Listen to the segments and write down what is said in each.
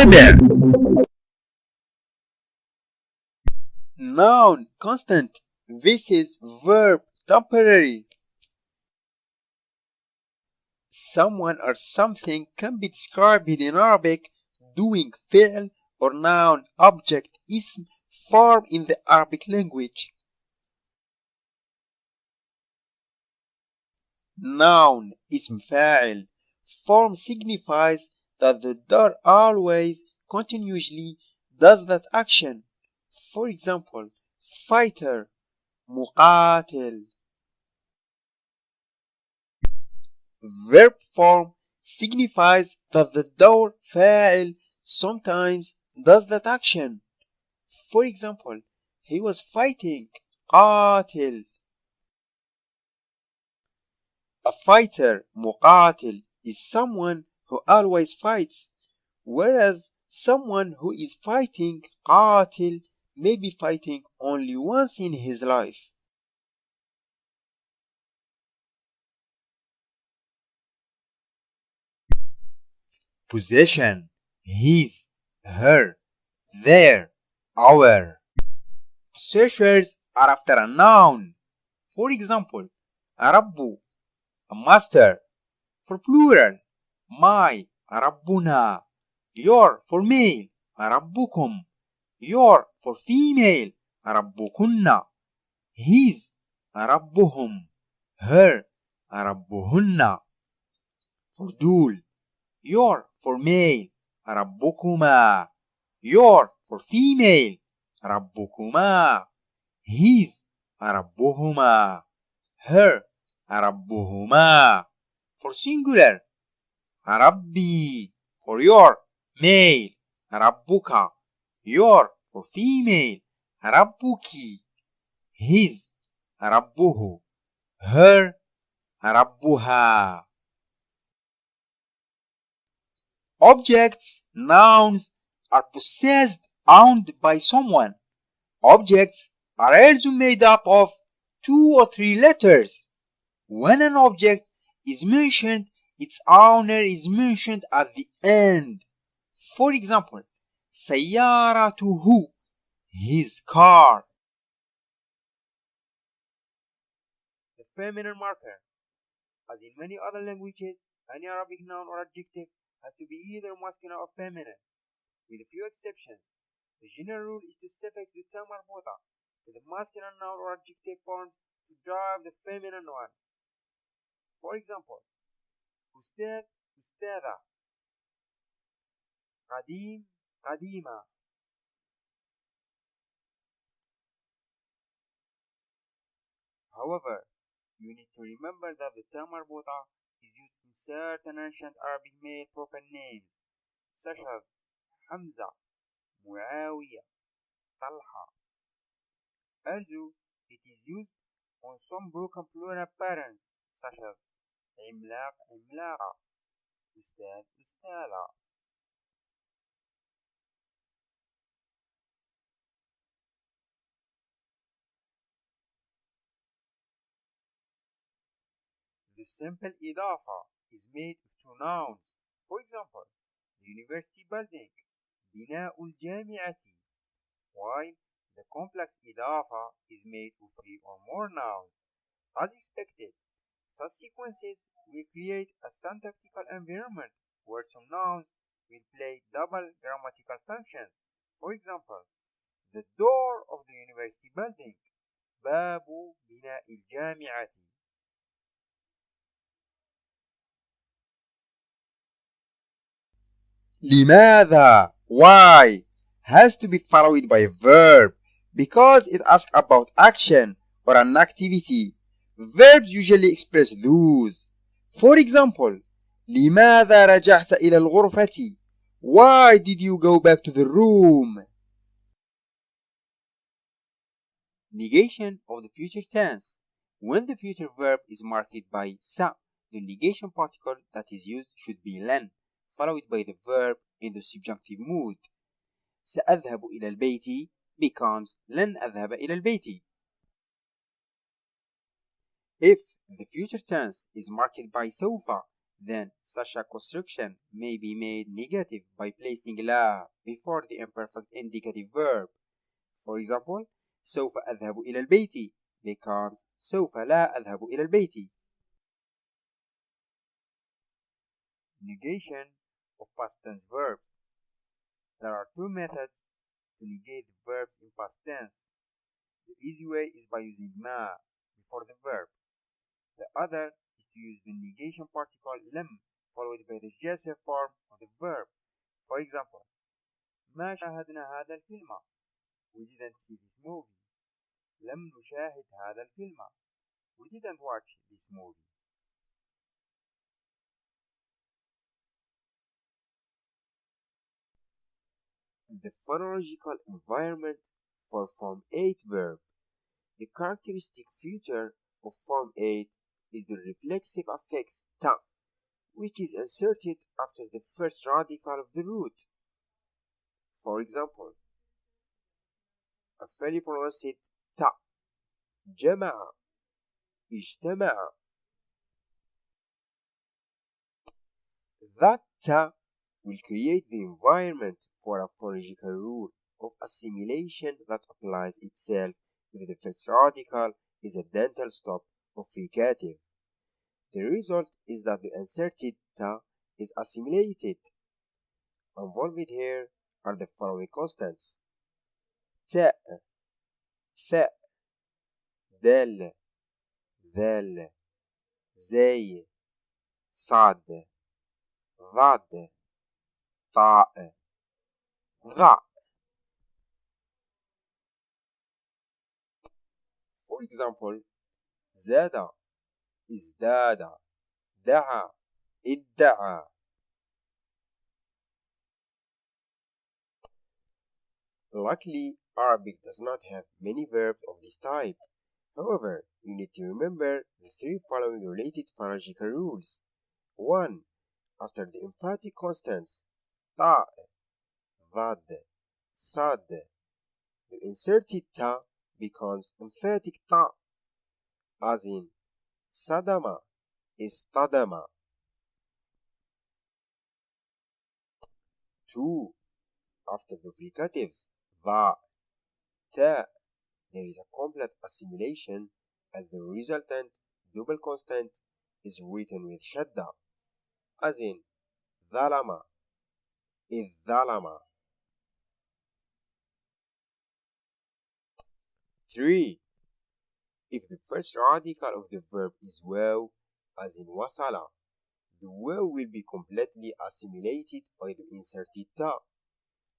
انتبه. Noun constant. This is verb temporary. Someone or something can be described in Arabic doing فعل or noun object اسم form in the Arabic language. Noun اسم فاعل form signifies that the door always continuously does that action. For example, fighter مقاتل. Verb form signifies that the door فاعل sometimes does that action. For example, he was fighting قاتل. A fighter مقاتل is someone who always fights, whereas someone who is fighting قاتل may be fighting only once in his life. Possession: his, her, their, our. Possessors are after a noun. For example, رب, a master. For plural, my, ربنا. Your for male, ربكم. Your for female, ربكن. His, ربهم. Her, ربهن. For dual, your for male, ربكما. Your for female, ربكما. His, ربهما. Her, ربهما. For singular, ربي. For your, male, ربك. Your for female, ربك. His, ربه. Her, ربها. Objects, nouns, are possessed, owned by someone. Objects are also made up of 2 or 3 letters. When an object is mentioned, its owner is mentioned at the end. For example, سيارته, his car. The feminine marker. As in many other languages, any Arabic noun or adjective has to be either masculine or feminine, with a few exceptions. The general rule is to suffix the ta marbuta to the masculine noun or adjective form to drive the feminine one. For example, أستاذ أستاذة, قديم قديمة. However, you need to remember that the ta marbuta is used in certain ancient Arabic male proper names such as Hamza, Muawiyah, Talha. Also, it is used on some broken plural patterns such as عملاق عملاقة, أستاذ أستاذة. The simple إضافة is made of 2 nouns. For example, the university building, بناء الجامعة, while the complex إضافة is made of 3 or more nouns. As expected, such sequences will create a syntactical environment where some nouns will play double grammatical functions. For example, the door of the university building, باب بناء الجامعة. لماذا, why, has to be followed by a verb because it asks about action or an activity. Verbs usually express those. For example, لماذا رجعت إلى الغرفة? Why did you go back to the room? Negation of the future tense. When the future verb is marked by sa, the negation particle that is used should be len, followed by the verb in the subjunctive mood. سأذهب إلى البيت becomes لن أذهب إلى البيت. If the future tense is marked by سوف, then such a construction may be made negative by placing لا before the imperfect indicative verb. For example, سوف أذهب إلى البيت becomes سوف لا أذهب إلى البيت. Negation of past tense verbs. There are two methods to negate verbs in past tense. The easy way is by using ما before the verb. The other is to use the negation particle لم followed by the genitive form of the verb. For example, ما شاهدنا هذا الفيلم. We didn't see this movie. لم نشاهد هذا الفيلم. We didn't watch this movie. The phonological environment for Form 8 verb. The characteristic feature of Form 8 is the reflexive affix ta, which is inserted after the first radical of the root. For example, a fairly pronounced ta, جمع, اجتمع. That ta will create the environment for a phonological rule of assimilation that applies itself if the first radical is a dental stop of fricative. The result is that the inserted ta is assimilated. Involved here are the following constants: ta, fa, del, ذل, زي, صاد, ضاد, طاء, ظا. For example, زاد, ازداد, دعا, ادعى. Luckily, Arabic does not have many verbs of this type. However, you need to remember the three following related phonological rules. 1. After the emphatic constants ta, ضاد, صاد, the inserted ta becomes emphatic ta, as in صدم, اصطدم. 2. After the fricatives ضا, تا, there is a complete assimilation and the resultant double constant is written with shadda, as in ظلم, إذ ظلم. 3. If the first radical of the verb is waw, as in wasala, the waw will be completely assimilated by the inserted ta,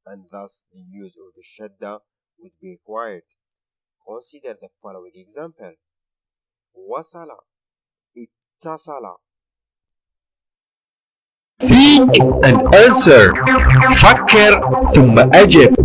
and thus the use of the shadda would be required. Consider the following example: wasala, ittasala. Think and answer. فكر ثم أجب.